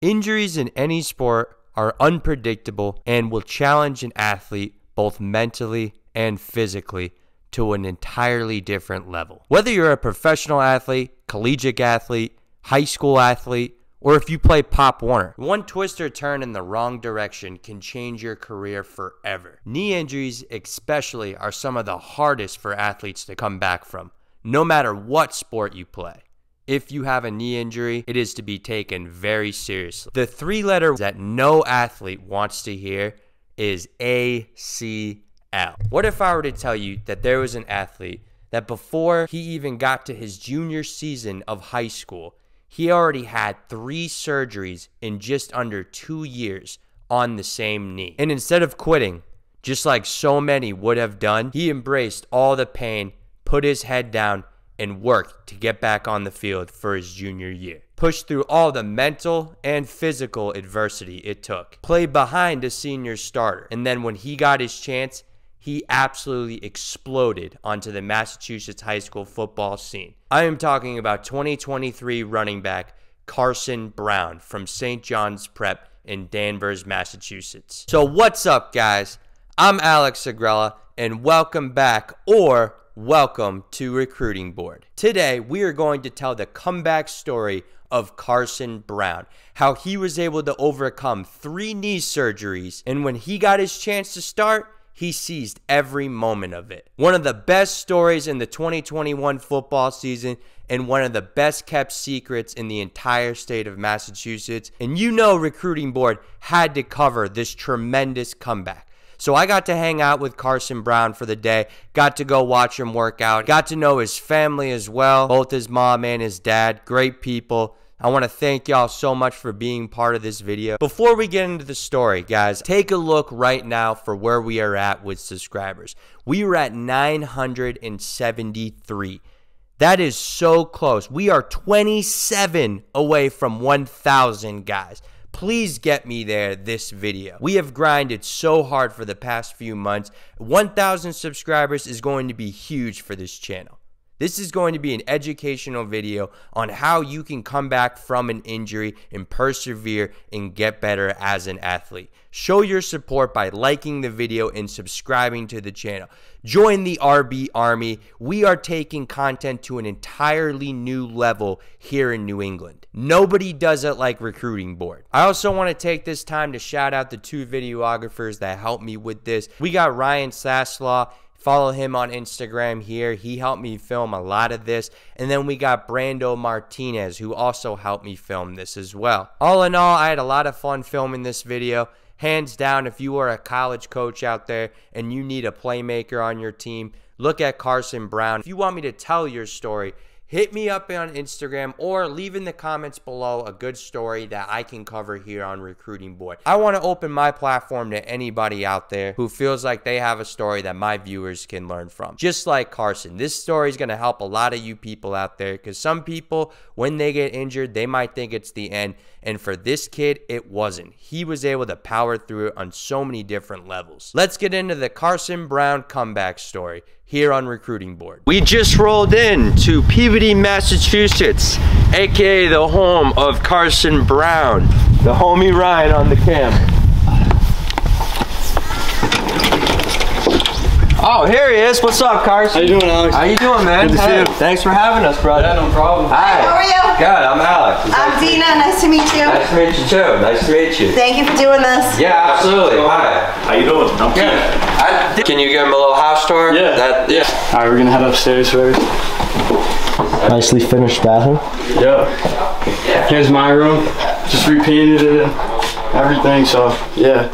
Injuries in any sport are unpredictable and will challenge an athlete both mentally and physically to an entirely different level. Whether you're a professional athlete, collegiate athlete, high school athlete, or if you play Pop Warner, one twist or turn in the wrong direction can change your career forever. Knee injuries especially are some of the hardest for athletes to come back from, no matter what sport you play. If you have a knee injury, it is to be taken very seriously. The three letters that no athlete wants to hear is ACL. What if I were to tell you that there was an athlete that before he even got to his junior season of high school, he already had 3 surgeries in just under 2 years on the same knee. And instead of quitting, just like so many would have done, he embraced all the pain, put his head down, and worked to get back on the field for his junior year. Pushed through all the mental and physical adversity it took. Played behind a senior starter. And then when he got his chance, he absolutely exploded onto the Massachusetts high school football scene. I am talking about 2023 running back Carson Browne from St. John's Prep in Danvers, Massachusetts. So what's up, guys? I'm Alex Agrella, and welcome back, or welcome to Recruiting Board. Today, we are going to tell the comeback story of Carson Browne, how he was able to overcome 3 knee surgeries, and when he got his chance to start, he seized every moment of it. One of the best stories in the 2021 football season and one of the best kept secrets in the entire state of Massachusetts. And you know Recruiting Board had to cover this tremendous comeback. So I got to hang out with Carson Browne for the day, got to go watch him work out, got to know his family as well, both his mom and his dad, great people. I want to thank y'all so much for being part of this video. Before we get into the story, guys, take a look right now for where we are at with subscribers. We are at 973. That is so close. We are 27 away from 1,000, guys. Please get me there this video. We have grinded so hard for the past few months. 1,000 subscribers is going to be huge for this channel. This is going to be an educational video on how you can come back from an injury and persevere and get better as an athlete. Show your support by liking the video and subscribing to the channel. Join the RB Army. We are taking content to an entirely new level here in New England. Nobody does it like Recruiting Board. I also want to take this time to shout out the 2 videographers that helped me with this. We got Ryan Saslaw. Follow him on Instagram here. He helped me film a lot of this. And then we got Brando Martinez, who also helped me film this as well. All in all, I had a lot of fun filming this video. Hands down, if you are a college coach out there and you need a playmaker on your team, look at Carson Browne. If you want me to tell your story, hit me up on Instagram or leave in the comments below a good story that I can cover here on Recruiting Board. I want to open my platform to anybody out there who feels like they have a story that my viewers can learn from. Just like Carson, this story is going to help a lot of you people out there because some people, when they get injured, they might think it's the end. And for this kid, it wasn't. He was able to power through it on so many different levels. Let's get into the Carson Browne comeback story here on Recruiting Board. We just rolled in to Peabody, Massachusetts, aka the home of Carson Browne. The homie Ryan on the cam. Oh, here he is. What's up, Carson? How you doing, Alex? How you doing, man? Good to see you. Thanks for having us, brother. Yeah, no problem. Hi, how are you? Good, I'm Alex. I'm Dina. Nice to meet you. Nice to meet you, too. Nice to meet you. Thank you for doing this. Yeah, absolutely. Hi. How you doing? I'm good. Can you give him a little house tour? Yeah. Yeah. All right, we're gonna head upstairs first. Nicely finished bathroom. Yeah. Here's my room. Just repainted it and everything, so yeah.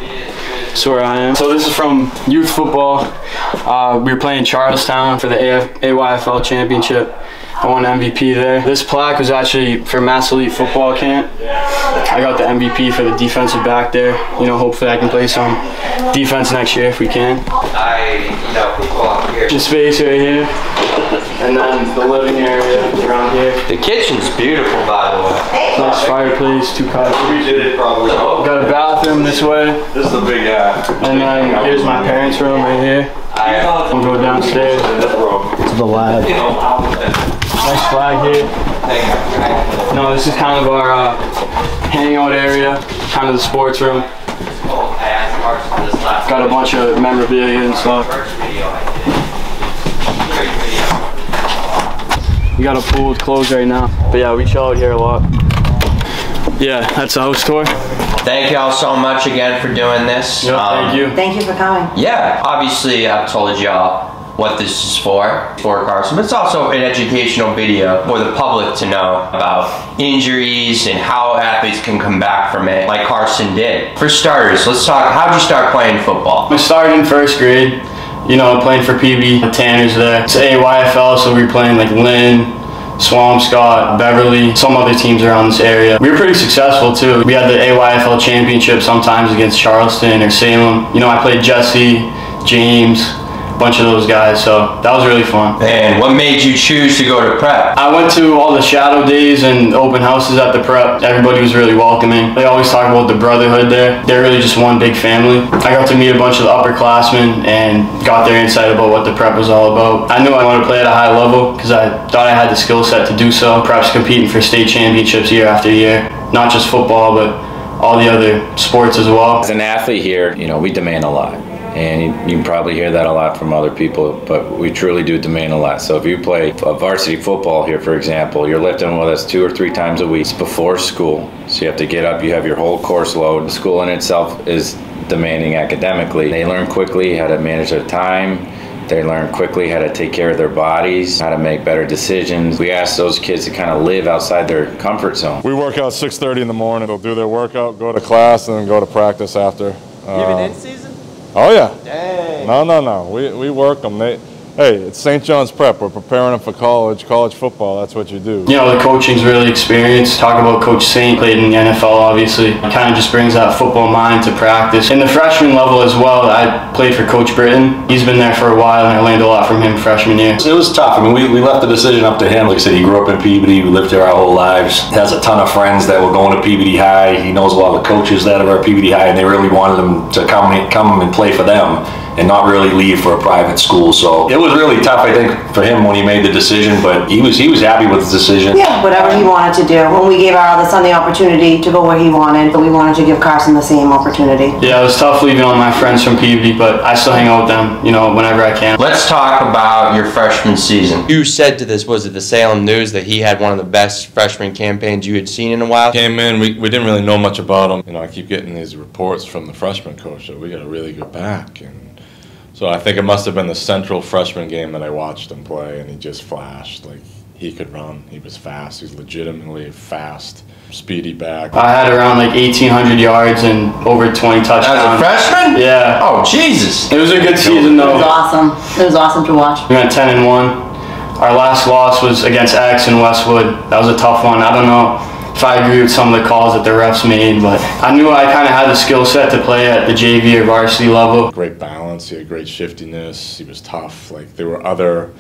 That's where I am. So this is from youth football. We were playing Charlestown for the AYFL championship. I won MVP there. This plaque was actually for Mass Elite football camp. I got the MVP for the defensive back there. You know, hopefully I can play some defense next year if we can. Kitchen space right here. And then the living area around here. The kitchen's beautiful, by the way. Nice fireplace, 2 cots. We did it probably. Got a bathroom this way. This is the big guy. And then here's my parents' room right here. We'll go downstairs to the lab. Nice flag here. No, this is kind of our hangout area, kind of the sports room. Got a bunch of memorabilia and stuff. We got a pool with clothes right now. But yeah, we chill out here a lot. Yeah, that's the house tour. Thank y'all so much again for doing this. Yep, thank you. Thank you for coming. Yeah, obviously I've told y'all what this is for Carson, but it's also an educational video for the public to know about injuries and how athletes can come back from it, like Carson did. For starters, let's talk, how'd you start playing football? I started in first grade, you know, playing for PB, Tanner's there. It's AYFL, so we were playing like Lynn, Swampscott, Beverly, some other teams around this area. We were pretty successful too. We had the AYFL championship sometimes against Charleston or Salem. You know, I played Jesse, James, bunch of those guys, so that was really fun. And what made you choose to go to prep? I went to all the shadow days and open houses at the prep. Everybody was really welcoming. They always talk about the brotherhood there. They're really just one big family. I got to meet a bunch of the upperclassmen and got their insight about what the prep was all about. I knew I wanted to play at a high level because I thought I had the skill set to do so. Prep's competing for state championships year after year, not just football, but all the other sports as well. As an athlete here, you know, we demand a lot. And you can probably hear that a lot from other people, but we truly do demand a lot. So if you play varsity football here, for example, you're lifting with us 2 or 3 times a week. It's before school, so you have to get up, you have your whole course load. School in itself is demanding academically. They learn quickly how to manage their time. They learn quickly how to take care of their bodies, how to make better decisions. We ask those kids to kind of live outside their comfort zone. We work out 6:30 in the morning. They'll do their workout, go to class, and then go to practice after. Even in season? Oh yeah. Dang. No. We work them. Hey, it's St. John's Prep. We're preparing them for college football. That's what you do. You know, the coaching's really experienced. Talk about Coach Saint, played in the NFL, obviously. It kind of just brings that football mind to practice. In the freshman level as well, I played for Coach Britton. He's been there for a while, and I learned a lot from him freshman year. It was tough. I mean, we left the decision up to him. Like I said, he grew up in Peabody. We lived here our whole lives. He has a ton of friends that were going to Peabody High. He knows a lot of the coaches that are at Peabody High, and they really wanted him to come and play for them and not really leave for a private school. So it was really tough, I think, for him when he made the decision, but he was happy with his decision. Yeah, whatever he wanted to do. When we gave our other son the opportunity to go where he wanted, but we wanted to give Carson the same opportunity. Yeah, it was tough leaving all my friends from Peabody, but I still hang out with them, you know, whenever I can. Let's talk about your freshman season. You said to this, was it the Salem News, that he had one of the best freshman campaigns you had seen in a while? Came in, we didn't really know much about him. You know, I keep getting these reports from the freshman coach that we got a really good back, and so I think it must have been the Central freshman game that I watched him play, and he just flashed. Like, he could run, he was fast, he's legitimately fast, speedy back. I had around like 1,800 yards and over 20 touchdowns. As a freshman? Yeah. Oh, Jesus. It was a good season though. It was awesome. It was awesome to watch. We went 10-1. Our last loss was against X in Westwood. That was a tough one. I don't know if I agree with some of the calls that the refs made, but I knew I kind of had the skill set to play at the JV or varsity level. Great balance, he had great shiftiness, he was tough. Like, there were other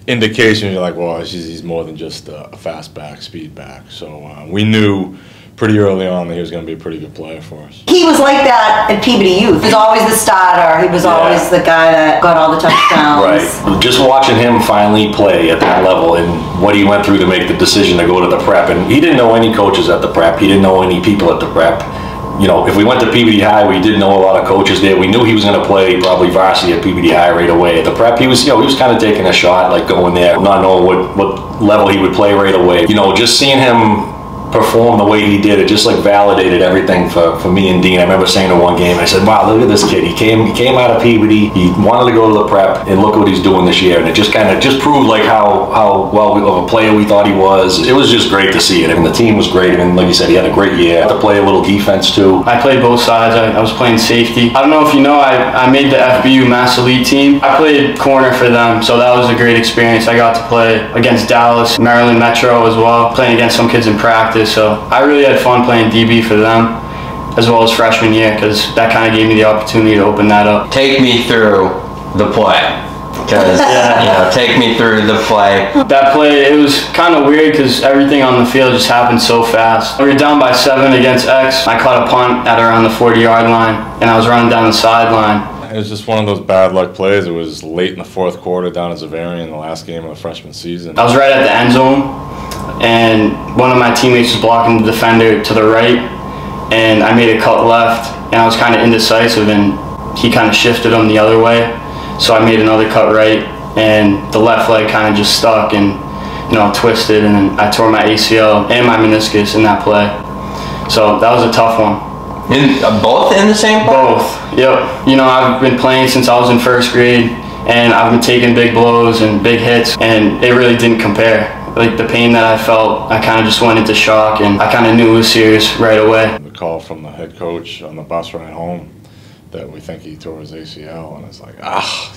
indications, you're like, well, he's more than just a fast back, speed back. So we knew pretty early on that he was going to be a pretty good player for us. He was like that at Peabody Youth. He was always the starter. He was always the guy that got all the touchdowns. Right. Just watching him finally play at that level and what he went through to make the decision to go to the prep. And he didn't know any coaches at the prep. He didn't know any people at the prep. You know, if we went to Peabody High, we didn't know a lot of coaches there. We knew he was going to play probably varsity at Peabody High right away. At the prep, he was kind of taking a shot, like going there, not knowing what level he would play right away. You know, just seeing him perform the way he did, it just like validated everything for me and Dean. I remember saying to one game, I said, wow, look at this kid. He came out of Peabody, he wanted to go to the prep, and look what he's doing this year. And it just kind of proved like how well of a player we thought he was. It was just great to see it. I mean, the team was great, and like you said, he had a great year. To play a little defense too. I played both sides. I was playing safety. I don't know if you know, I made the FBU Mass Elite team. I played corner for them, so that was a great experience. I got to play against Dallas, Maryland Metro as well, playing against some kids in practice. So I really had fun playing DB for them, as well as freshman year, because that kind of gave me the opportunity to open that up. Take me through the play. Because, you know, take me through the play. That play, it was kind of weird because everything on the field just happened so fast. We were down by 7 against X. I caught a punt at around the 40-yard line, and I was running down the sideline. It was just one of those bad luck plays. It was late in the fourth quarter down at Zavarian, the last game of the freshman season. I was right at the end zone. and one of my teammates was blocking the defender to the right, and I made a cut left, and I was kind of indecisive, and he kind of shifted him the other way, so I made another cut right, and the left leg kind of just stuck and twisted, and then I tore my ACL and my meniscus in that play. So that was a tough one. Both in the same play? Both, yep. I've been playing since I was in first grade, and I've been taking big blows and big hits, and it really didn't compare. Like, the pain that I felt, I kind of just went into shock, and I kind of knew it was serious right away. The call from the head coach on the bus ride home that we think he tore his ACL, and it's like,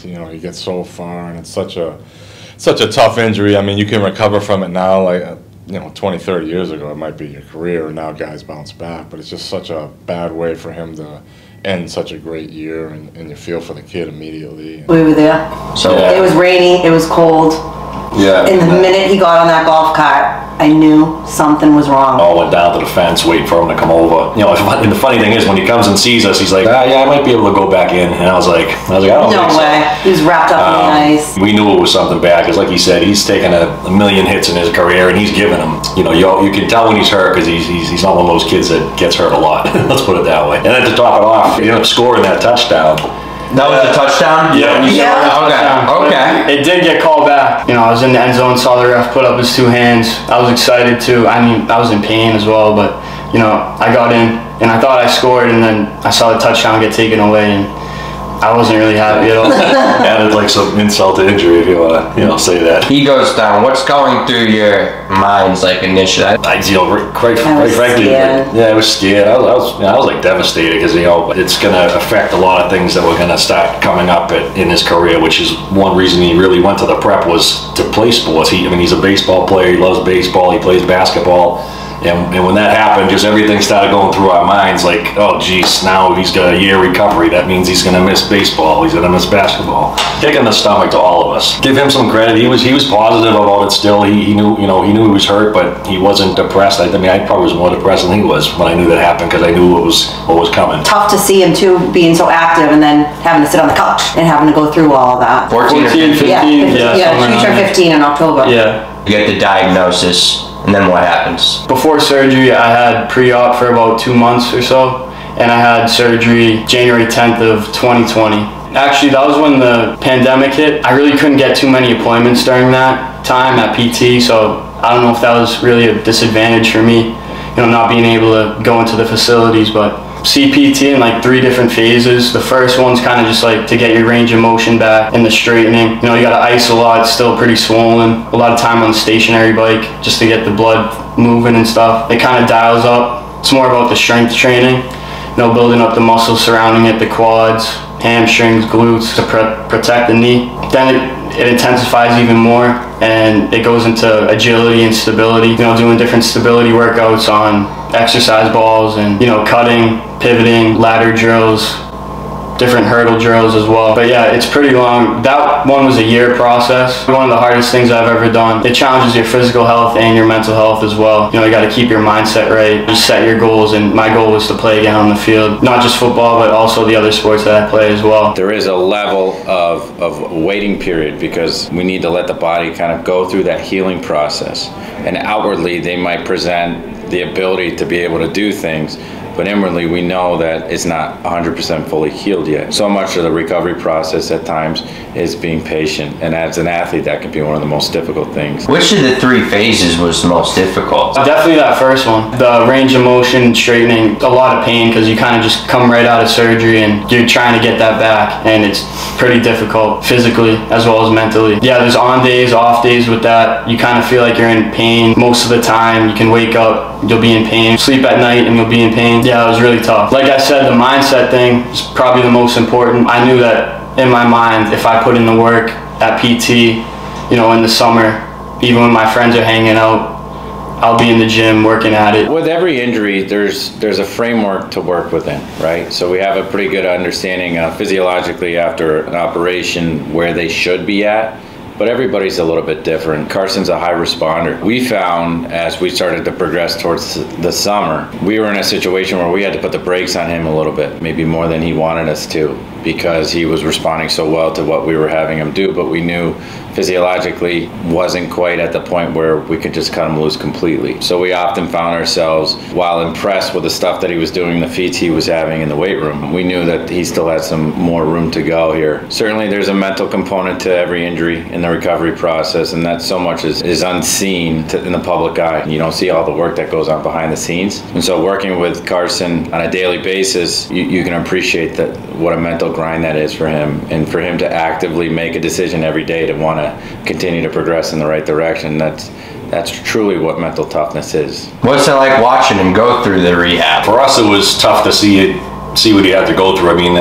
he gets so far, and it's such a tough injury. I mean, you can recover from it now, like, 20, 30 years ago, it might be your career, and now guys bounce back, but it's just such a bad way for him to end such a great year, and you feel for the kid immediately. We were there. So it was rainy, it was cold. Yeah. And the minute he got on that golf cart, I knew something was wrong. All went down to the fence, waiting for him to come over. And the funny thing is, when he comes and sees us, he's like, yeah, I might be able to go back in. And I was like, I don't think so. No way. He was wrapped up in the ice. We knew it was something bad, because like he said, he's taken a million hits in his career, and he's given them. You can tell when he's hurt, because he's not one of those kids that gets hurt a lot. Let's put it that way. And then to top it off, he ended up scoring that touchdown. That was a touchdown? Yeah. Okay. It did get called back. I was in the end zone, saw the ref put up his two hands. I was excited too. I mean, I was in pain as well, but I got in, and I thought I scored, and then I saw the touchdown get taken away, and I wasn't really happy at all. Added like some insult to injury, if you want to, say that. He goes down. What's going through your minds, like, initially? Quite frankly, I was scared. I was like devastated, because it's going to affect a lot of things that were going to start coming up in his career, which is one reason he really went to the prep, was to play sports. He's a baseball player. He loves baseball. He plays basketball. And when that happened, just everything started going through our minds, like, oh geez, now he's got a year recovery. That means he's going to miss baseball. He's going to miss basketball. Kick in the stomach to all of us. Give him some credit. He was positive about it still. He knew he was hurt, but he wasn't depressed. I probably was more depressed than he was when I knew that happened, because I knew what was coming. Tough to see him too, being so active, and then having to sit on the couch and having to go through all of that. 14 or 15? Yeah, he turned 15 in October. Yeah. You get the diagnosis, and then what happens? Before surgery, I had pre-op for about 2 months or so, and I had surgery January 10th of 2020. Actually, that was when the pandemic hit. I really couldn't get too many appointments during that time at PT, so I don't know if that was really a disadvantage for me, not being able to go into the facilities, but CPT in like 3 different phases. The first one's kind of just like to get your range of motion back and the straightening. You gotta ice a lot, it's still pretty swollen. A lot of time on the stationary bike just to get the blood moving and stuff. It kind of dials up. It's more about the strength training, building up the muscles surrounding it, the quads, hamstrings, glutes, to protect the knee. Then it intensifies even more, and it goes into agility and stability. Doing different stability workouts on exercise balls, and cutting, pivoting, ladder drills, different hurdle drills as well. But yeah, it's pretty long. That one was a year process. One of the hardest things I've ever done. It challenges your physical health and your mental health as well. You got to keep your mindset right. Just set your goals, and my goal was to play again on the field. Not just football, but also the other sports that I play as well. There is a level of waiting period, because we need to let the body kind of go through that healing process. And outwardly, they might present the ability to be able to do things, but inwardly we know that it's not 100% fully healed yet. So much of the recovery process at times is being patient, and as an athlete that can be one of the most difficult things. Which of the 3 phases was the most difficult? Definitely that first one. The range of motion, straightening, a lot of pain, because you kind of just come right out of surgery and you're trying to get that back, and it's pretty difficult physically as well as mentally. Yeah, there's on days, off days with that. You kind of feel like you're in pain most of the time. You can wake up, you'll be in pain. Sleep at night and you'll be in pain. Yeah, it was really tough. Like I said, the mindset thing is probably the most important. I knew that in my mind, if I put in the work at PT, in the summer, even when my friends are hanging out, I'll be in the gym working at it. With every injury, there's a framework to work within, right? So we have a pretty good understanding physiologically after an operation where they should be at, but everybody's a little bit different. Carson's a high responder. We found as we started to progress towards the summer, we were in a situation where we had to put the brakes on him a little bit, maybe more than he wanted us to, because he was responding so well to what we were having him do, but we knew physiologically wasn't quite at the point where we could just cut him loose completely. So we often found ourselves, while impressed with the stuff that he was doing, the feats he was having in the weight room, we knew that he still had some more room to go here. Certainly there's a mental component to every injury in the recovery process, and that so much is unseen in the public eye. You don't see all the work that goes on behind the scenes. And so working with Carson on a daily basis, you can appreciate that what a mental grind that is for him, and for him to actively make a decision every day to want to continue to progress in the right direction. That's truly what mental toughness is. What's it like watching him go through the rehab? For us, it was tough to see what he had to go through. I mean,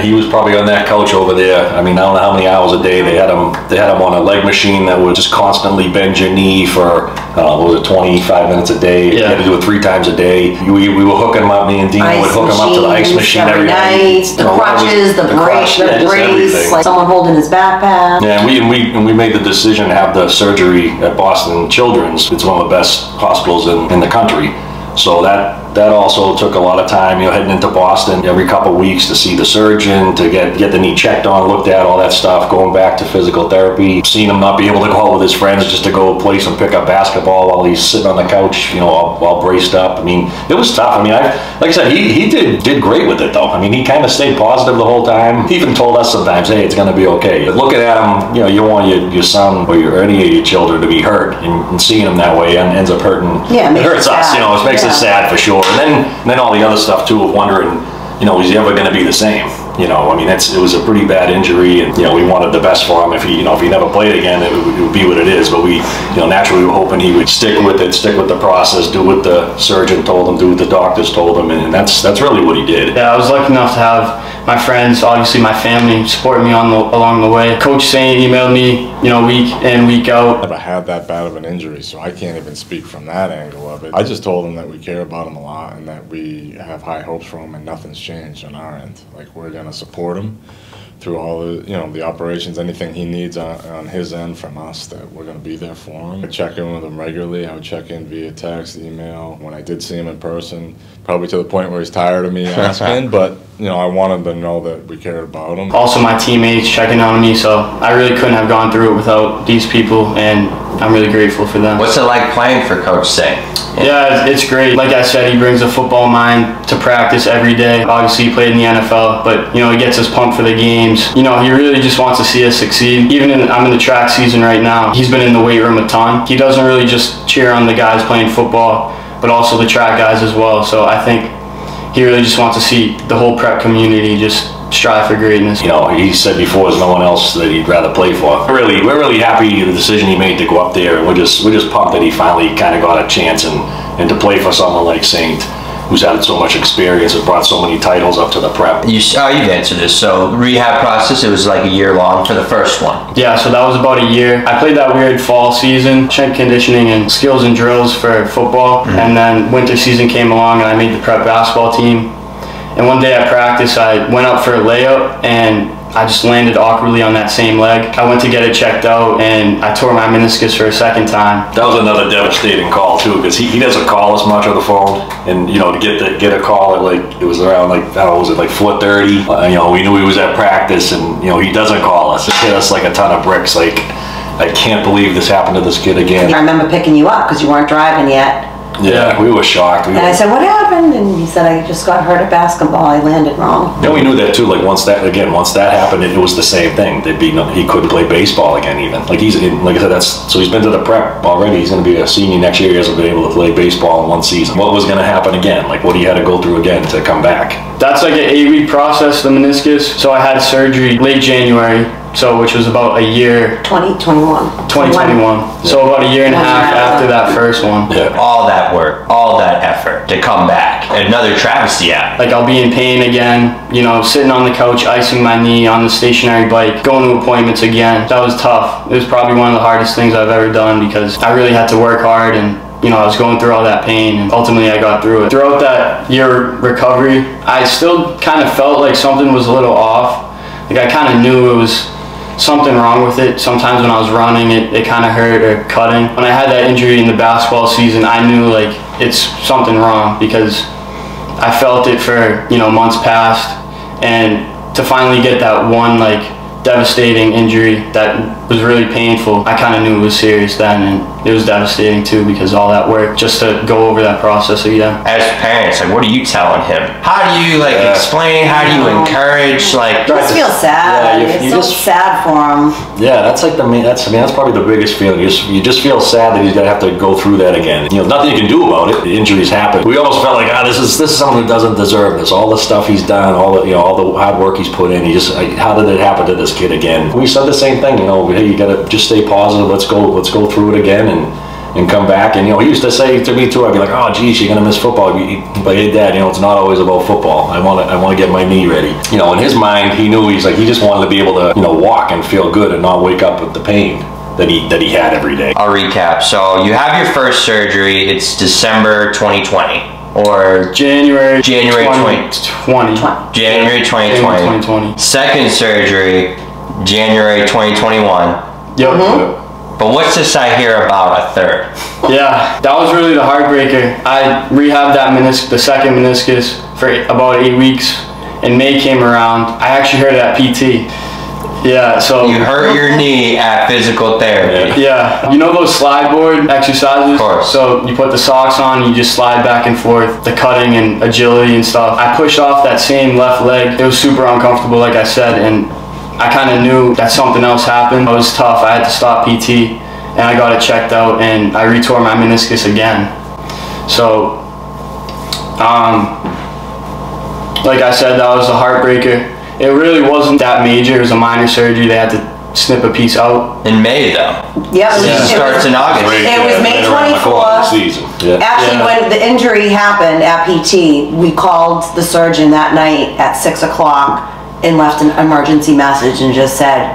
he was probably on that couch over there. I mean, I don't know how many hours a day they had him on a leg machine that would just constantly bend your knee for, what was it, 25 minutes a day. You had to do it 3 times a day. We were hooking him up. Me and Dean would hook him up to the ice machine every night. The crutches, the brace, like someone holding his backpack. Yeah, and we made the decision to have the surgery at Boston Children's. It's one of the best hospitals in the country. So that also took a lot of time, heading into Boston every couple of weeks to see the surgeon, to get the knee checked on, looked at, all that stuff, going back to physical therapy, seeing him not be able to go out with his friends just to go play some pickup basketball while he's sitting on the couch, all braced up. I mean, it was tough. I mean, like I said, he did great with it, though. I mean, he kind of stayed positive the whole time. He even told us sometimes, hey, it's going to be okay. But looking at him, you want your son or any of your children to be hurt, and seeing him that way ends up hurting. Yeah, it hurts us, it makes us sad for sure. And then all the other stuff too, of wondering, is he ever going to be the same? I mean, it was a pretty bad injury, and we wanted the best for him. If he never played again, it would be what it is. But we, naturally, we were hoping he would stick with the process, do what the surgeon told him, do what the doctors told him, and that's really what he did. Yeah, I was lucky enough to have my friends, obviously my family, support me along the way. Coach Saint emailed me, week in, week out. I never had that bad of an injury, so I can't even speak from that angle of it. I just told him that we care about him a lot and that we have high hopes for him, and nothing's changed on our end. Like, we're gonna support him through all the the operations, anything he needs on his end from us, that we're going to be there for him. I check in with him regularly. I would check in via text, email. When I did see him in person, probably to the point where he's tired of me asking, but I wanted to know that we cared about him. Also my teammates checking on me, so I really couldn't have gone through it without these people, and I'm really grateful for them. What's it like playing for Coach Saint? Yeah, it's great. Like I said, he brings a football mind to practice every day. Obviously, he played in the NFL, but he gets us pumped for the games. He really just wants to see us succeed. I'm in the track season right now. He's been in the weight room a ton. He doesn't really just cheer on the guys playing football, but also the track guys as well. So I think he really just wants to see the whole prep community just strive for greatness. He said before there's no one else that he'd rather play for. We're really happy with the decision he made to go up there, and we're just pumped that he finally kind of got a chance and to play for someone like Saint, who's had so much experience and brought so many titles up to the prep. You've answered this. So rehab process, it was like a year long for the first one. Yeah, so that was about a year. I played that weird fall season, strength conditioning and skills and drills for football, and then winter season came along and I made the prep basketball team. And one day at practice, I went up for a layup and I just landed awkwardly on that same leg. I went to get it checked out and I tore my meniscus for a second time. That was another devastating call too, because he doesn't call us much on the phone, and to get a call at it was around 4:30. We knew he was at practice, and he doesn't call us. It hit us like a ton of bricks. Like, I can't believe this happened to this kid again. I remember picking you up because you weren't driving yet. Yeah, we were shocked. And I said, what happened? And he said, I just got hurt at basketball. I landed wrong. We knew that too. Like once that happened, it was the same thing. He couldn't play baseball again even. Like I said, so he's been to the prep already. He's going to be a senior next year. He hasn't been able to play baseball in one season. What was going to happen again? Like what he had to go through again to come back? That's like an 8-week process, the meniscus. So I had surgery late January. Which was about a year. 2021. So about a year and a half after that first one. Yeah. All that work, all that effort to come back. Another travesty act. Like I'll be in pain again, sitting on the couch, icing my knee on the stationary bike, going to appointments again. That was tough. It was probably one of the hardest things I've ever done because I really had to work hard, and I was going through all that pain, and ultimately I got through it. Throughout that year recovery, I still kind of felt like something was a little off. Like I kind of knew it was something wrong with it. Sometimes when I was running, it kind of hurt or cutting. When I had that injury in the basketball season, I knew like it's something wrong because I felt it for, you know, months past, and to finally get that one like devastating injury that was really painful, I kind of knew it was serious then, and it was devastating too because all that work just to go over that process again. As parents, like, what are you telling him? How do you like explain? How do you encourage? Like, I just feel sad. Yeah, it's so sad for him. Yeah, that's like that's probably the biggest feeling. You just feel sad that he's gonna have to go through that again. You know, nothing you can do about it. The injuries happen. We almost felt like, this is someone who doesn't deserve this. All the stuff he's done, all the hard work he's put in. How did it happen to this kid again? We said the same thing. You know, hey, you gotta just stay positive. Let's go through it again and come back. And, you know, he used to say to me too, I'd be like, oh geez, you're gonna miss football. But hey Dad, you know, it's not always about football. I want to get my knee ready. You know, in his mind, he knew he just wanted to be able to, you know, walk and feel good and not wake up with the pain that he had every day. I'll recap. So you have your first surgery. It's December 2020 or January 2020. January 2020. Second surgery, January 2021. Yep. But what's this I hear about a third? Yeah, that was really the heartbreaker. I rehabbed the second meniscus for about 8 weeks, and May came around. I actually hurt it at PT. Yeah, so you hurt your knee at physical therapy. Yeah, you know those slide board exercises? Of course. So you put the socks on, you just slide back and forth, the cutting and agility and stuff. I pushed off that same left leg. It was super uncomfortable, like I said, and I kind of knew that something else happened. It was tough. I had to stop PT, and I got it checked out, and I retore my meniscus again. So, like I said, that was a heartbreaker. It really wasn't that major. It was a minor surgery. They had to snip a piece out. In May, though. Yep. It starts in August. It was May 24th. Actually, when the injury happened at PT, we called the surgeon that night at 6 o'clock and left an emergency message and just said,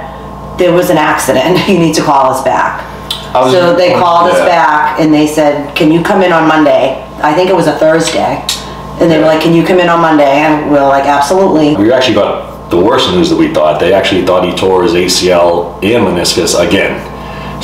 there was an accident. You need to call us back. So they called us back and they said, can you come in on Monday? I think it was a Thursday. And they were like, can you come in on Monday? And we were like, absolutely. We actually got the worst news that we thought. They actually thought he tore his ACL and meniscus again.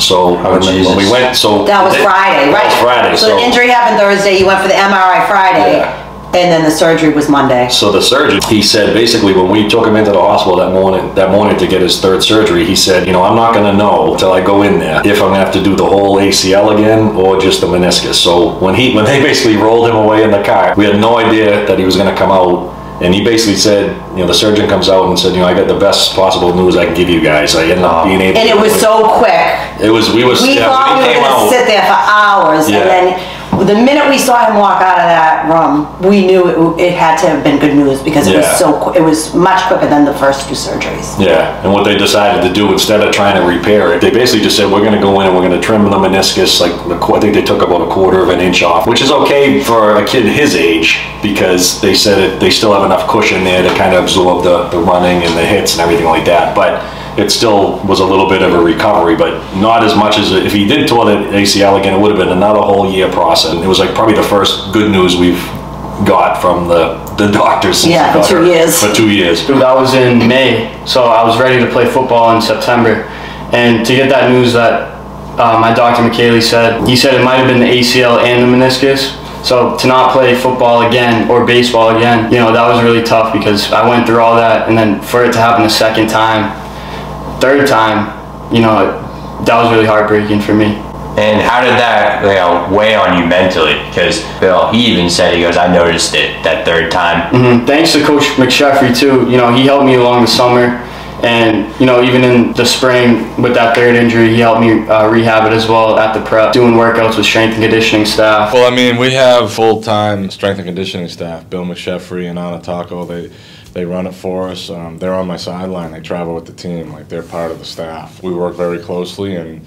So when we went, that was Friday, right? That was Friday. So the injury happened Thursday. You went for the MRI Friday. Yeah. And then the surgery was Monday. So the surgeon, he said basically when we took him into the hospital that morning to get his third surgery, he said, you know, I'm not going to know until I go in there if I'm going to have to do the whole ACL again or just the meniscus. So when they basically rolled him away in the car, we had no idea that he was going to come out. And he basically said, you know, the surgeon comes out and said, you know, I got the best possible news I can give you guys. I ended up being able. And it was so quick. We thought we were going to sit there for hours, and then the minute we saw him walk out of that room, we knew it had to have been good news because it was it was much quicker than the first two surgeries. Yeah, and what they decided to do instead of trying to repair it, they basically just said we're going to go in and we're going to trim the meniscus. Like I think they took about 1/4 of an inch off, which is okay for a kid his age because they said they still have enough cushion there to kind of absorb the running and the hits and everything like that. But it still was a little bit of a recovery, but not as much as if he did tear the ACL again, it would have been another whole year process. It was like probably the first good news we've got from the doctors since for 2 years. For 2 years. That was in May, so I was ready to play football in September. And to get that news that my doctor McKaylee said, he said it might have been the ACL and the meniscus. So to not play football again or baseball again, you know, that was really tough because I went through all that, and then for it to happen a second time, third time, you know, that was really heartbreaking for me. And how did that, you know, weigh on you mentally? Because Bill, he even said, he goes, I noticed it that third time. Thanks to Coach McSheffrey too. You know, he helped me along the summer, and you know, even in the spring with that third injury, he helped me rehab it as well at the prep, doing workouts with strength and conditioning staff. Well, I mean, we have full-time strength and conditioning staff. Bill McSheffrey and Anna Taco, they run it for us. They're on my sideline. They travel with the team. Like, they're part of the staff. We work very closely, and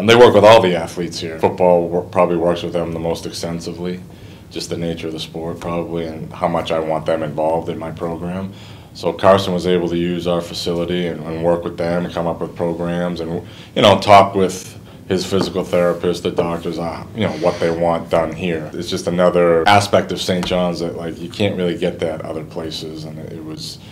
they work with all the athletes here. Football probably works with them the most extensively, just the nature of the sport probably, and how much I want them involved in my program. So Carson was able to use our facility and work with them and come up with programs and, you know, talk with his physical therapist, the doctors, what they want done here. It's just another aspect of St. John's that like you can't really get that other places, and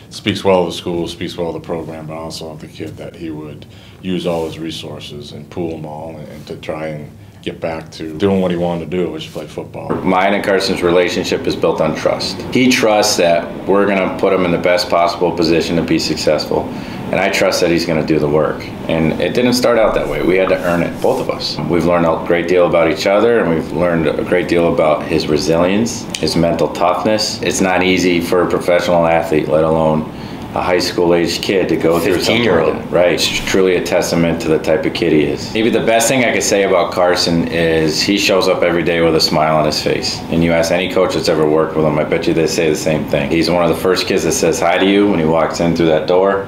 speaks well of the school, speaks well of the program, but also of the kid that he would use all his resources and pool them all and to try and get back to doing what he wanted to do, which is play football. Mine and Carson's relationship is built on trust. He trusts that we're going to put him in the best possible position to be successful, and I trust that he's going to do the work. And it didn't start out that way. We had to earn it, both of us. We've learned a great deal about each other, and we've learned a great deal about his resilience, his mental toughness. It's not easy for a professional athlete, let alone a high school aged kid, to go through something like that. Right. It's truly a testament to the type of kid he is. Maybe the best thing I could say about Carson is he shows up every day with a smile on his face. And you ask any coach that's ever worked with him, I bet you they say the same thing. He's one of the first kids that says hi to you when he walks in through that door.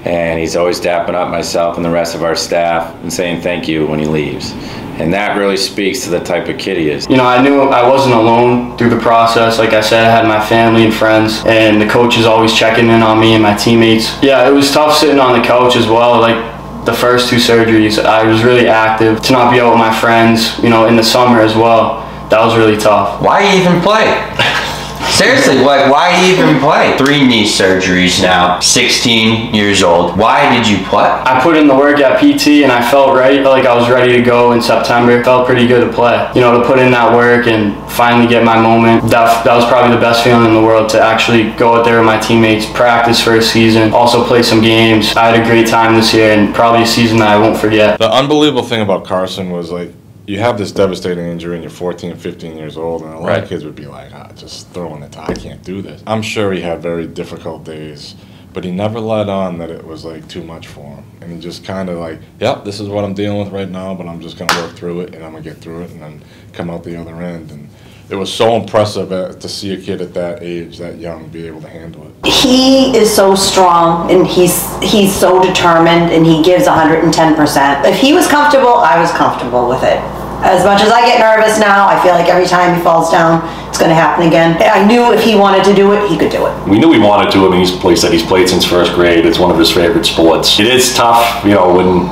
And he's always dapping up myself and the rest of our staff and saying thank you when he leaves. And that really speaks to the type of kid he is. I knew I wasn't alone through the process. Like I said, I had my family and friends, and the coaches always checking in on me and my teammates. Yeah, it was tough sitting on the couch as well. Like the first 2 surgeries, I was really active. To not be out with my friends, in the summer as well, that was really tough. Why even play? Seriously, why even play? 3 knee surgeries now, 16 years old. Why did you play? I put in the work at PT and I felt right. Like I was ready to go in September. Felt pretty good to play. To put in that work and finally get my moment. That was probably the best feeling in the world, to actually go out there with my teammates, practice for a season, also play some games. I had a great time this year, and probably a season that I won't forget. The unbelievable thing about Carson was like, you have this devastating injury and you're 14, 15 years old, and a lot of kids would be like, just throwing it, I can't do this. I'm sure he had very difficult days, but he never let on that it was like too much for him. And he just kind of like, yep, this is what I'm dealing with right now, but I'm just going to work through it, and I'm going to get through it and then come out the other end. And it was so impressive to see a kid at that age, that young, be able to handle it. He is so strong, and he's so determined, and he gives 110%. If he was comfortable, I was comfortable with it. As much as I get nervous now, I feel like every time he falls down, it's going to happen again. I knew if he wanted to do it, he could do it. We knew he wanted to. I mean, he's played since first grade. It's one of his favorite sports. It is tough, when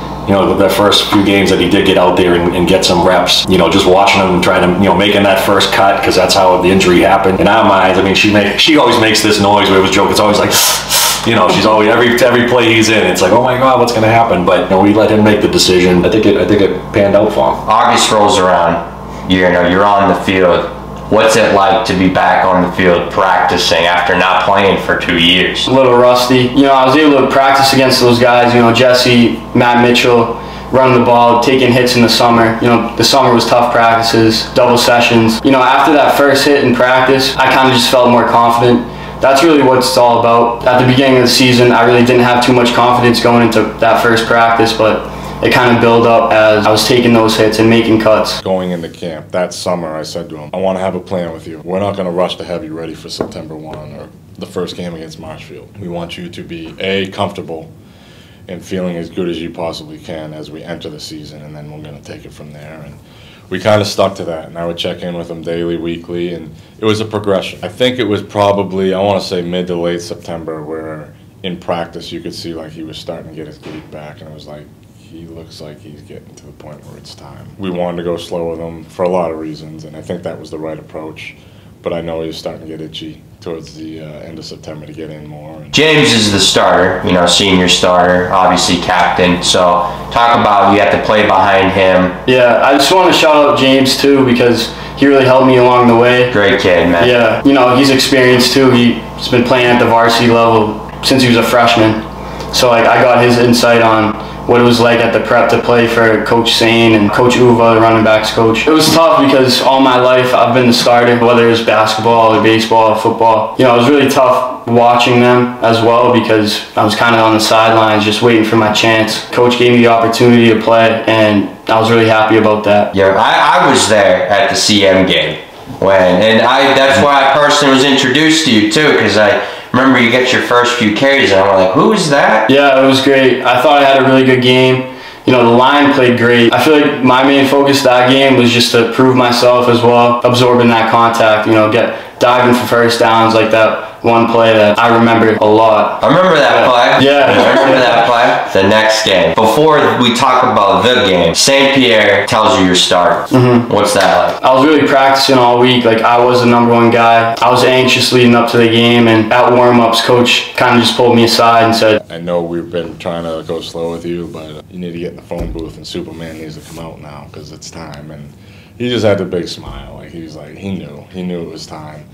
the first few games that he did get out there and get some reps, just watching him trying to, making that first cut, because that's how the injury happened. In our minds, I mean, she always makes this noise. We always joke. It's always like, she's always, every play he's in, it's like, oh my God, what's going to happen? But we let him make the decision. I think it panned out for him. August rolls around. You're on the field. What's it like to be back on the field practicing after not playing for 2 years? A little rusty. I was able to practice against those guys, Jesse, Matt Mitchell, running the ball, taking hits in the summer. The summer was tough practices, double sessions. After that first hit in practice, I kind of just felt more confident. That's really what it's all about. At the beginning of the season, I really didn't have too much confidence going into that first practice, but it kind of built up as I was taking those hits and making cuts. Going into camp that summer, I said to him, I want to have a plan with you. We're not going to rush to have you ready for September 1 or the first game against Marshfield. We want you to be, comfortable and feeling as good as you possibly can as we enter the season, and then we're going to take it from there. And we kind of stuck to that, and I would check in with him daily, weekly, and it was a progression. I think it was probably, I want to say mid to late September, where in practice you could see like he was starting to get his gait back, and it was like, he looks like he's getting to the point where it's time. We wanted to go slow with him for a lot of reasons, and I think that was the right approach. But I know he was starting to get itchy towards the end of September to get in more. James is the starter, senior starter, obviously captain. So talk about, you have to play behind him. Yeah, I just want to shout out James too, because he really helped me along the way. Great kid, man. Yeah, he's experienced too. He's been playing at the varsity level since he was a freshman. So I got his insight on what it was like at the prep to play for Coach Sane and Coach Uva, the running backs coach. It was tough because all my life I've been the starter, whether it was basketball or baseball or football. It was really tough watching them as well, because I was kind of on the sidelines just waiting for my chance. Coach gave me the opportunity to play, and I was really happy about that. Yeah, I was there at the CM game that's why I personally was introduced to you too, because I remember you get your first few carries and I'm like, who is that? Yeah, it was great. I thought I had a really good game. The line played great. I feel like my main focus that game was just to prove myself as well, absorbing that contact, diving for first downs like that. one play that I remember a lot. I remember that play. Yeah. I remember that play. The next game. Before we talk about the game, St. Pierre tells you you're starting. What's that like? I was really practicing all week. Like, I was the #1 guy. I was anxious leading up to the game, and at warm-ups, coach kind of just pulled me aside and said, I know we've been trying to go slow with you, but you need to get in the phone booth and Superman needs to come out now because it's time. And he just had the big smile. Like, he was like, he knew it was time.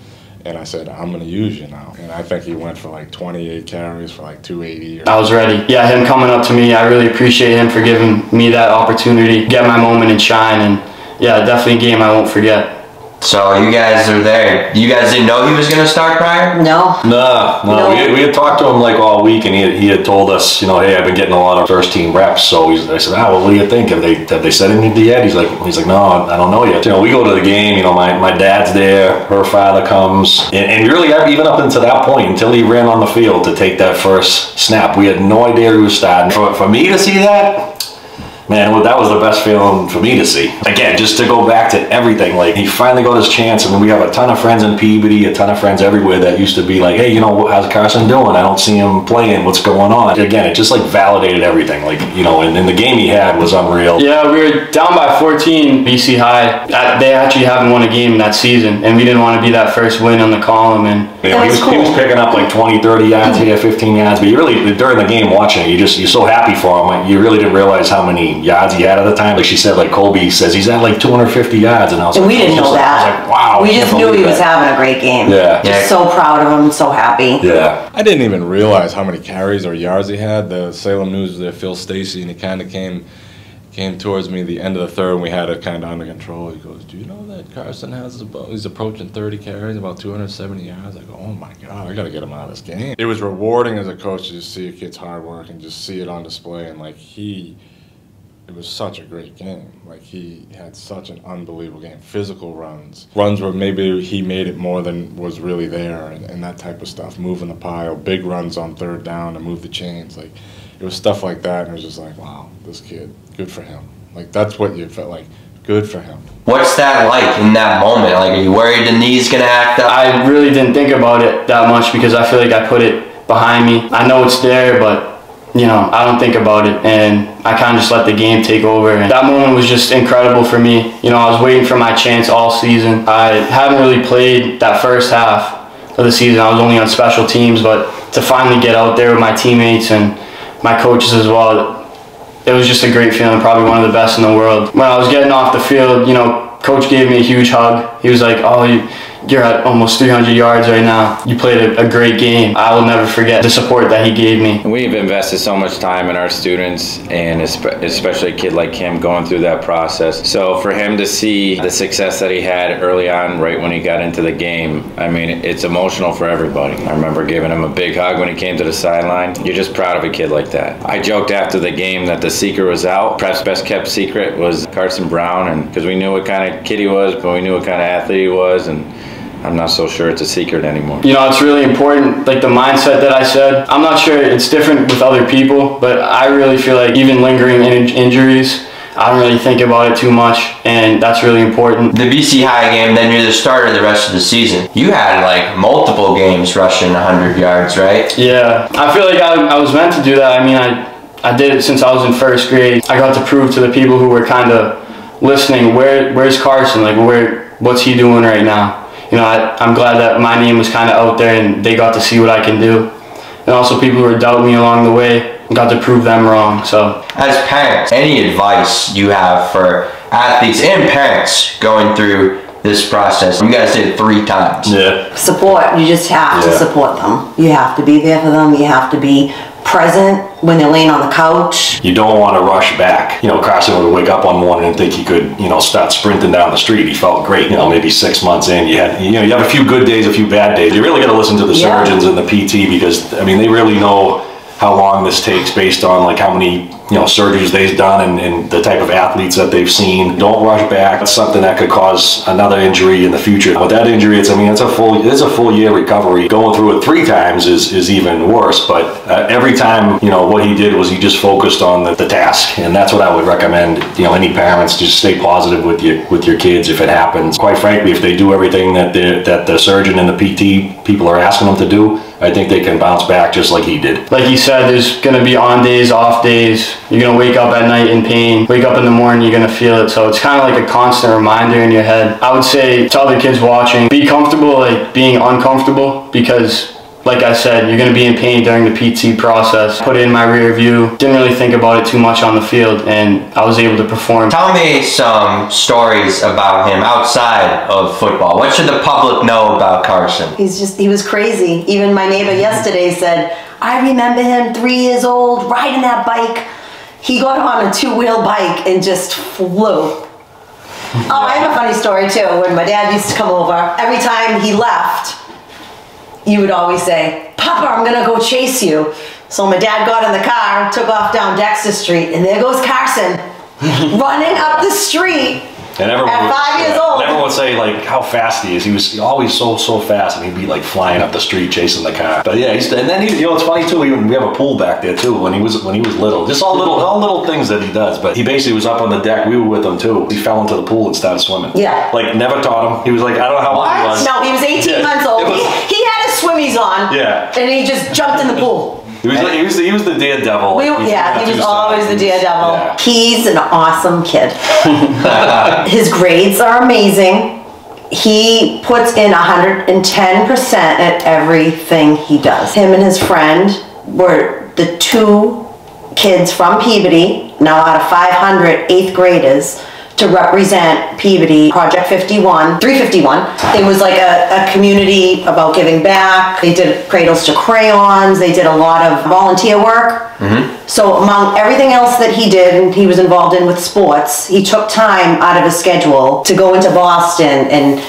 And I said, I'm going to use you now. And I think he went for like 28 carries for like 280. I was ready. Yeah, him coming up to me, I really appreciate him for giving me that opportunity, get my moment and shine. And yeah, definitely a game I won't forget. So you guys are there. You guys didn't know he was going to start prior? No. No. We had talked to him like all week, and he had told us, you know, hey, I've been getting a lot of first team reps. So I said, well, what do you think? Have they said anything yet? He's like, no, I don't know yet. You know, we go to the game. You know, my dad's there. Her father comes, and really even up until that point, until he ran on the field to take that first snap, we had no idea he was starting. For me to see that. Man, that was the best feeling for me to see. Again, just to go back to everything, like, he finally got his chance. I mean, we have a ton of friends in Peabody, a ton of friends everywhere that used to be like, hey, you know, how's Carson doing? I don't see him playing. What's going on? Again, it just, like, validated everything. Like, you know, and the game he had was unreal. Yeah, we were down by 14, BC High. They actually haven't won a game that season, and we didn't want to be that first win on the column. And you know, he was picking up like 20, 30 yards here, 15 yards. But you really, during the game watching it, you're so happy for him. Like, you really didn't realize how many yards he had at the time. Like she said, like Colby says, he's at like 250 yards. And I was And like, we didn't know that. I was like, wow. We just knew he was having a great game. Yeah. Just so proud of him, so happy. Yeah. I didn't even realize how many carries or yards he had. The Salem News was there, Phil Stacy, and he kind of came towards me the end of the third, and we had it kind of under control. He goes, do you know that Carson he's approaching 30 carries, about 270 yards? I go, oh my God, I got to get him out of this game. It was rewarding as a coach to just see a kid's hard work and just see it on display, and like it was such a great game. Like, he had such an unbelievable game. Physical runs where maybe he made it more than was really there, and that type of stuff. Moving the pile, big runs on third down to move the chains. Like, it was stuff like that, and it was just like, wow, this kid, good for him. Like, that's what you felt like, good for him. What's that like in that moment? Like, are you worried the knee's gonna act up? I really didn't think about it that much because I feel like I put it behind me. I know it's there, but you know, I don't think about it, and I kind of just let the game take over. And that moment was just incredible for me. You know, I was waiting for my chance all season. I haven't really played that first half of the season. I was only on special teams, but to finally get out there with my teammates and my coaches as well, it was just a great feeling, probably one of the best in the world. When I was getting off the field, you know, coach gave me a huge hug. He was like, oh, you're at almost 300 yards right now. You played a great game. I will never forget the support that he gave me. We've invested so much time in our students, and especially a kid like him going through that process. So for him to see the success that he had early on, right when he got into the game, I mean, it's emotional for everybody. I remember giving him a big hug when he came to the sideline. You're just proud of a kid like that. I joked after the game that the secret was out. Perhaps best kept secret was Carson Browne, and because we knew what kind of kid he was, but we knew what kind of athlete he was, and I'm not so sure it's a secret anymore. You know, it's really important, like the mindset that I said. I'm not sure it's different with other people, but I really feel like even lingering injuries, I don't really think about it too much, and that's really important. The BC High game, then you're the starter the rest of the season. You had like multiple games rushing 100 yards, right? Yeah, I feel like I was meant to do that. I mean, I did it since I was in first grade. I got to prove to the people who were kind of listening, where's Carson? Like, what's he doing right now? You know, I'm glad that my name was kind of out there and they got to see what I can do. And also people who were doubting me along the way, got to prove them wrong. So, as parents, any advice you have for athletes and parents going through this process? You guys did it 3 times. Yeah. Support, you just have to support them. You have to be there for them. You have to be present when they're laying on the couch. You don't want to rush back. You know, Carson would wake up one morning and think he could, you know, start sprinting down the street. He felt great. You know, maybe 6 months in, you have a few good days, a few bad days. You really got to listen to the surgeons and the PT because, I mean, they really know how long this takes based on like how many surgeries they've done and the type of athletes that they've seen. Don't rush back. That's something that could cause another injury in the future. With that injury, it's a full year recovery. Going through it 3 times is even worse. But every time, what he did was he just focused on the task, and that's what I would recommend. Any parents, just stay positive with your kids if it happens. Quite frankly, if they do everything that the surgeon and the PT people are asking them to do, I think they can bounce back just like he did. Like you said, there's going to be on days, off days. You're going to wake up at night in pain. Wake up in the morning, you're going to feel it. So it's kind of like a constant reminder in your head. I would say to other kids watching, be comfortable like being uncomfortable, because like I said, you're going to be in pain during the PT process. Put it in my rear view. Didn't really think about it too much on the field, and I was able to perform. Tell me some stories about him outside of football. What should the public know about Carson? He was crazy. Even my neighbor yesterday said, I remember him 3 years old riding that bike. He got on a 2-wheel bike and just flew. Oh, I have a funny story too. When my dad used to come over, every time he left, you would always say, Papa, I'm gonna go chase you. So my dad got in the car, took off down Dexter Street, and there goes Carson, running up the street at 5 years old. And everyone would say like how fast he is. He was always so fast, and he'd be like flying up the street chasing the car. But yeah, and then it's funny too. We have a pool back there too. When he was little, just all little things that he does. But he basically was up on the deck. We were with him too. He fell into the pool and started swimming. Yeah. Like never taught him. He was like, I don't know how old he was. No, he was 18 months old. He had his swimmies on. Yeah. And he just jumped in the pool. He was the daredevil. He was always the daredevil. Yeah. He's an awesome kid. His grades are amazing. He puts in 110% at everything he does. Him and his friend were the 2 kids from Peabody, now out of 500 8th graders, to represent Peabody Project 351. It was like a community about giving back. They did Cradles to Crayons. They did a lot of volunteer work. Mm-hmm. So among everything else that he did and he was involved in with sports, he took time out of his schedule to go into Boston and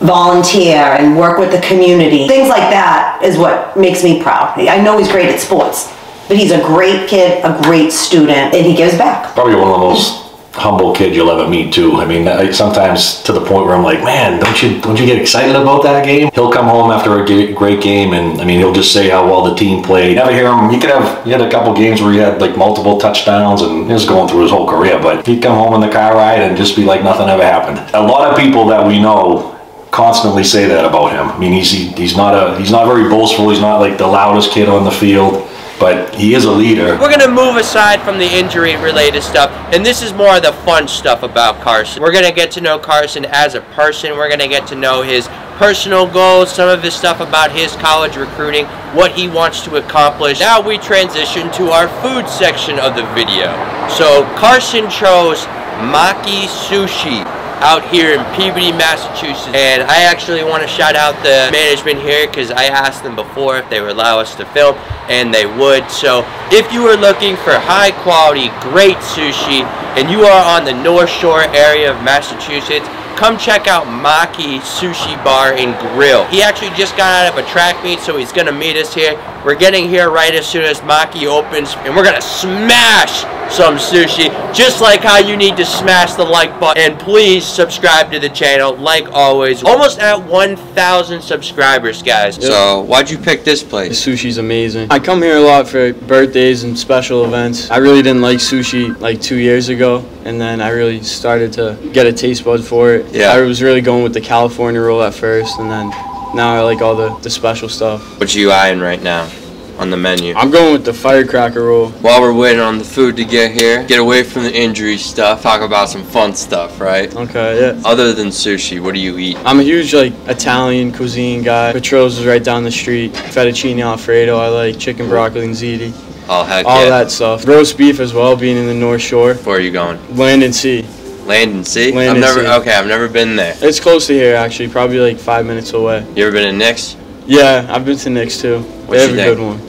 volunteer and work with the community. Things like that is what makes me proud. I know he's great at sports, but he's a great kid, a great student, and he gives back. Probably one of the most humble kid you'll ever meet too. I mean, sometimes to the point where I'm like, man, don't you get excited about that game? He'll come home after a great game, and I mean, he'll just say how well the team played. Never hear him. He had a couple games where he had like multiple touchdowns, and he was going through his whole career, but he'd come home in the car ride and just be like nothing ever happened. A lot of people that we know constantly say that about him. I mean, he's not very boastful. He's not like the loudest kid on the field, but he is a leader. We're gonna move aside from the injury related stuff, and this is more of the fun stuff about Carson. We're gonna get to know Carson as a person. We're gonna get to know his personal goals, some of his stuff about his college recruiting, what he wants to accomplish. Now we transition to our food section of the video. So Carson chose Maki Sushi out here in Peabody, Massachusetts, and I actually want to shout out the management here because I asked them before if they would allow us to film, and they would. So if you are looking for high quality, great sushi, and you are on the North Shore area of Massachusetts, come check out Maki Sushi Bar and Grill. He actually just got out of a track meet, so he's gonna meet us here. We're getting here right as soon as Maki opens, and we're gonna smash some sushi, just like how you need to smash the like button. And please subscribe to the channel, like always. Almost at 1,000 subscribers, guys. Yep. So why'd you pick this place? The sushi's amazing. I come here a lot for birthdays and special events. I really didn't like sushi like 2 years ago, and then I really started to get a taste bud for it. Yeah. I was really going with the California roll at first, and then now I like all the special stuff. What you eyeing right now on the menu? I'm going with the firecracker roll. While we're waiting on the food to get here, get away from the injury stuff, talk about some fun stuff, right? Okay, yeah. Other than sushi, what do you eat? I'm a huge Italian cuisine guy. Petro's is right down the street. Fettuccine Alfredo, I like chicken, broccoli, and ziti. Oh, heck all yeah. that stuff. Roast beef as well, being in the North Shore. Where are you going? Land and Sea. Land and Sea? Land and Sea. Okay, I've never been there. It's close to here, actually, probably like 5 minutes away. You ever been to Nick's? Yeah, I've been to Nick's too. They have a good one.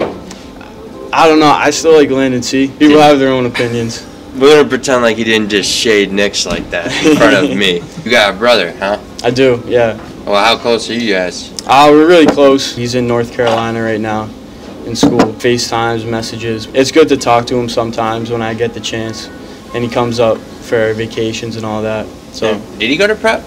I don't know, I still like Land and Sea. People have their own opinions. We're gonna pretend like you didn't just shade Nick's like that in front of me. You got a brother, huh? I do, yeah. Well, how close are you guys? We're really close. He's in North Carolina right now. in school. FaceTimes, messages. It's good to talk to him sometimes when I get the chance, and he comes up for vacations and all that. So did he go to prep?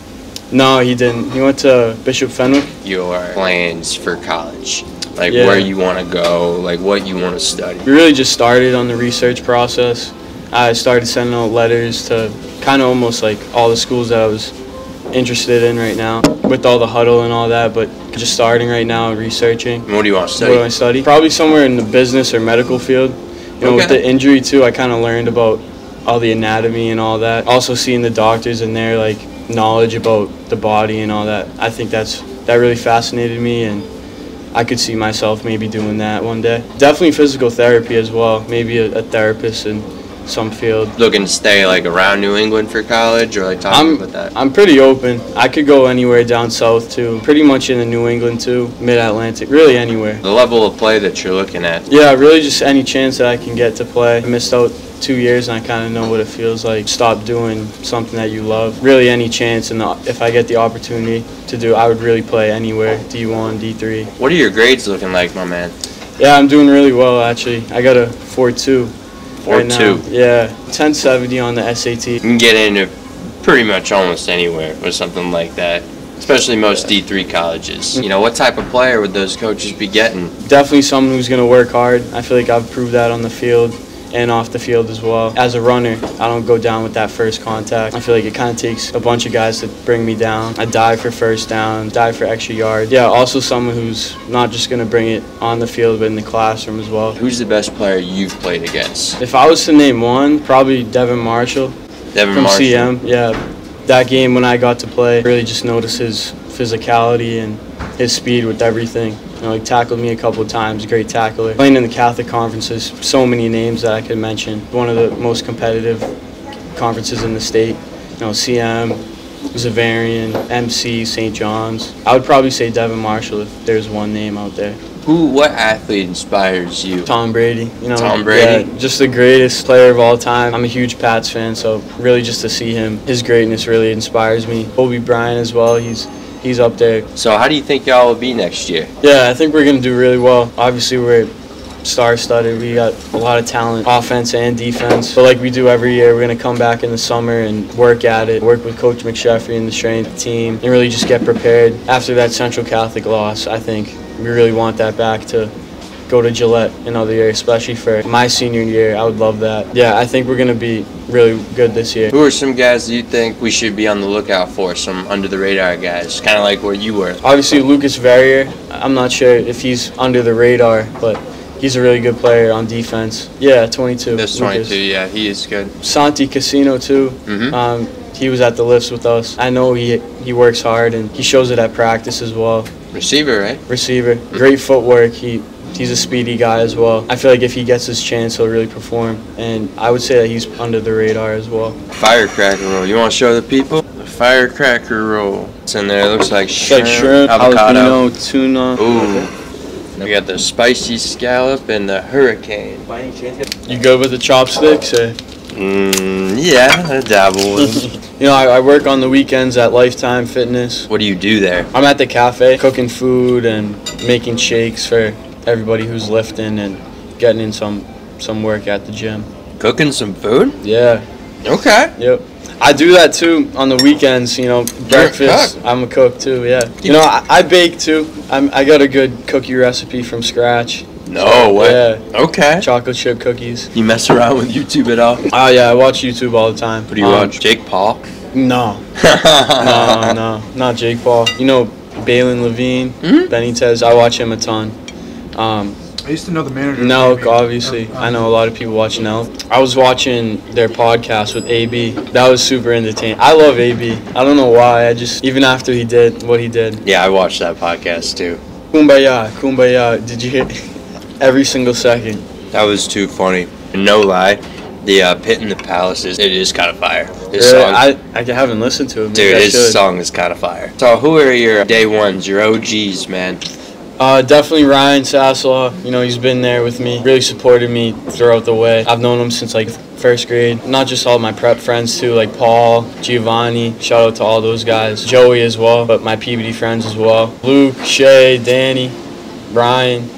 No, he didn't. He went to Bishop Fenwick. Your plans for college, like where you want to go, like what you want to study. We really just started on the research process. I started sending out letters to kind of almost like all the schools that I was interested in right now, with all the huddle and all that, but just starting right now and researching. And what do you want to study? What do I study? Probably somewhere in the business or medical field. You know, with the injury too, I kind of learned about all the anatomy and all that. Also seeing the doctors and their like knowledge about the body and all that. I think that really fascinated me, and I could see myself maybe doing that one day. Definitely physical therapy as well. Maybe a therapist in some field. Looking to stay like around New England for college, or like talking about that? I'm pretty open. I could go anywhere down south too. Pretty much in the New England too, Mid-Atlantic, really anywhere. The level of play that you're looking at? Yeah, really just any chance that I can get to play. I missed out 2 years and I kind of know what it feels like. Stop doing something that you love. Really any chance, and if I get the opportunity to do, I would really play anywhere, D1, D3. What are your grades looking like, my man? Yeah, I'm doing really well actually. I got a 4.2. 4.2. Yeah, 1070 on the SAT. You can get into pretty much almost anywhere with something like that, especially most D3 colleges. You know, what type of player would those coaches be getting? Definitely someone who's going to work hard. I feel like I've proved that on the field and off the field as well. As a runner, I don't go down with that first contact. I feel like it kind of takes a bunch of guys to bring me down. I dive for first down, dive for extra yard. Yeah, also someone who's not just going to bring it on the field, but in the classroom as well. Who's the best player you've played against? If I was to name one, probably Devin Marshall. Devin Marshall. CM, yeah. That game when I got to play, really just noticed his physicality and his speed with everything. You know, he tackled me a couple of times, great tackler. Playing in the Catholic conferences, so many names that I could mention. One of the most competitive conferences in the state. You know, CM, Zavarian, MC, St. John's. I would probably say Devin Marshall if there's one name out there. What athlete inspires you? Tom Brady. You know, Tom Brady? Yeah, just the greatest player of all time. I'm a huge Pats fan, so really just to see him, his greatness really inspires me. Kobe Bryant as well, he's up there. So how do you think y'all will be next year? Yeah, I think we're going to do really well. Obviously, we're star-studded. We got a lot of talent, offense and defense. But like we do every year, we're going to come back in the summer and work at it, work with Coach McSheffrey and the strength team, and really just get prepared. After that Central Catholic loss, I think we really want that back to go to Gillette another year, especially for my senior year. I would love that. Yeah, I think we're going to be really good this year. Who are some guys that you think we should be on the lookout for, some under-the-radar guys, kind of like where you were? Obviously, Lucas Verrier. I'm not sure if he's under the radar, but he's a really good player on defense. Yeah, 22. That's 22, yeah, he is good. Santi Casino, too. He was at the lifts with us. I know he works hard, and he shows it at practice as well. Receiver, right? Receiver. Great footwork. He's a speedy guy as well. I feel like if he gets his chance, he'll really perform. And I would say that he's under the radar as well. Firecracker roll. You want to show the people? The firecracker roll. It's in there. It looks like shrimp, avocado, tuna. Ooh. We got the spicy scallop and the hurricane. You good with the chopsticks? Or? Yeah, I dabble. You know, I work on the weekends at Lifetime Fitness. What do you do there? I'm at the cafe cooking food and making shakes for everybody who's lifting and getting in some work at the gym. Cooking some food? Yeah. Okay. Yep. I do that too on the weekends, you know, breakfast. I'm a cook too, yeah. You know, I bake too. I got a good cookie recipe from scratch. No way. Yeah. Okay. Chocolate chip cookies. You mess around with YouTube at all? Oh yeah, I watch YouTube all the time. What do you watch? Jake Paul? No. No, not Jake Paul. You know, Balin Levine, Benitez. I watch him a ton. I used to know the manager. Nelk, obviously. I know a lot of people watch Nelk. I was watching their podcast with AB. That was super entertaining. I love AB. I don't know why. Even after he did what he did. Yeah, I watched that podcast too. Kumbaya. Did you hear every single second? That was too funny. No lie, the Pit in the Palaces, it is kind of fire. This song, I haven't listened to it. Dude, his song is kind of fire. So who are your day ones, your OGs, man? Definitely Ryan Saslaw. You know, he's been there with me, really supported me throughout the way. I've known him since like first grade. Not just all my prep friends too, like Paul, Giovanni. Shout out to all those guys. Joey as well, but my PBD friends as well. Luke, Shay, Danny, Brian.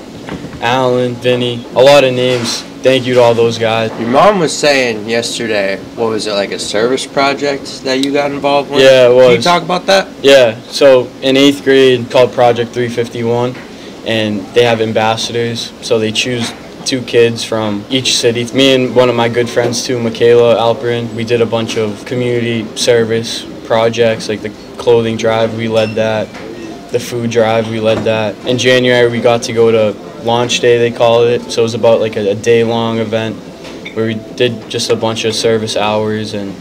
Alan, Vinny, a lot of names. Thank you to all those guys. Your mom was saying yesterday, what was it, like a service project that you got involved with? Yeah, it was. Can you talk about that? Yeah, so in 8th grade, called Project 351, and they have ambassadors, so they choose 2 kids from each city. Me and one of my good friends too, Michaela Alperin, we did a bunch of community service projects, like the clothing drive, we led that. The food drive, we led that. In January, we got to go to launch day, they call it. So it was about like a day-long event where we did just a bunch of service hours and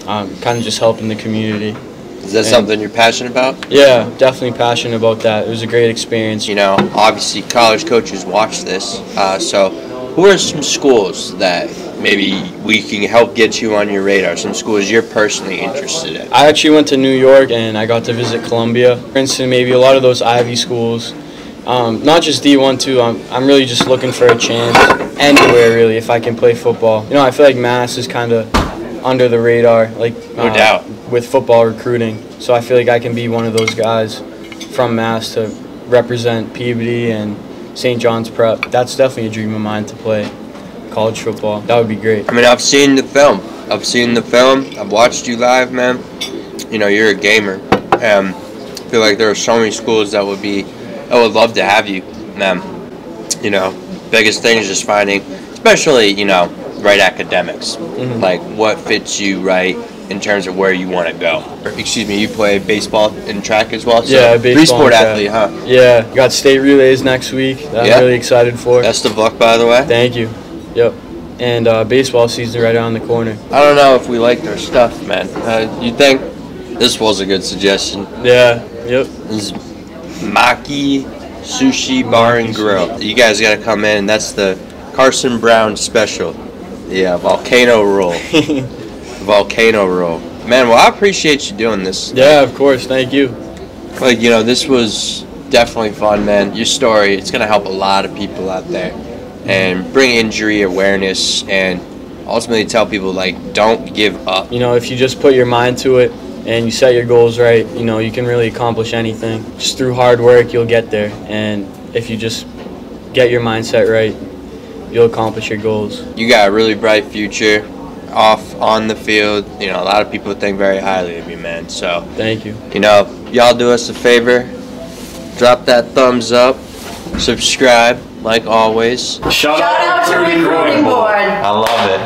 kind of just helping the community. Is that something you're passionate about? Yeah, definitely passionate about that. It was a great experience. You know, obviously college coaches watch this, so who are some schools that maybe we can help get you on your radar, some schools you're personally interested in? I actually went to New York and I got to visit Columbia. Princeton, maybe a lot of those Ivy schools. Not just D1 too, I'm really just looking for a chance anywhere really if I can play football. You know, I feel like Mass is kind of under the radar, like no doubt, with football recruiting. So I feel like I can be one of those guys from Mass to represent Peabody and St. John's Prep. That's definitely a dream of mine to play college football. That would be great. I mean, I've seen the film. I've watched you live, man. You know, you're a gamer. I feel like there are so many schools that would love to have you. You know, biggest thing is just finding, especially, you know, right academics. Mm-hmm. Like what fits you right in terms of where you want to go. Excuse me, you play baseball and track as well? So yeah, baseball. 3-sport athlete, huh? Yeah, got state relays next week that I'm really excited for. Best of luck, by the way. Thank you. Yep. And baseball season right around the corner. I don't know if we liked our stuff, man. You think this was a good suggestion? Yeah, yep. This is Maki Sushi Bar and Grill. You guys got to come in. That's the Carson Browne special. Yeah, volcano roll. Volcano roll. Man, well, I appreciate you doing this. Yeah, of course. Thank you. Like, you know, this was definitely fun, man. Your story, it's going to help a lot of people out there and bring injury awareness and ultimately tell people, like, don't give up. You know, if you just put your mind to it and you set your goals right, you know, you can really accomplish anything. Just through hard work, you'll get there. And if you just get your mindset right, you'll accomplish your goals. You got a really bright future off on the field. You know, a lot of people think very highly of you, man. So thank you. You know, y'all do us a favor, drop that thumbs up, subscribe like always. Shout out to Recruiting Board. I love it.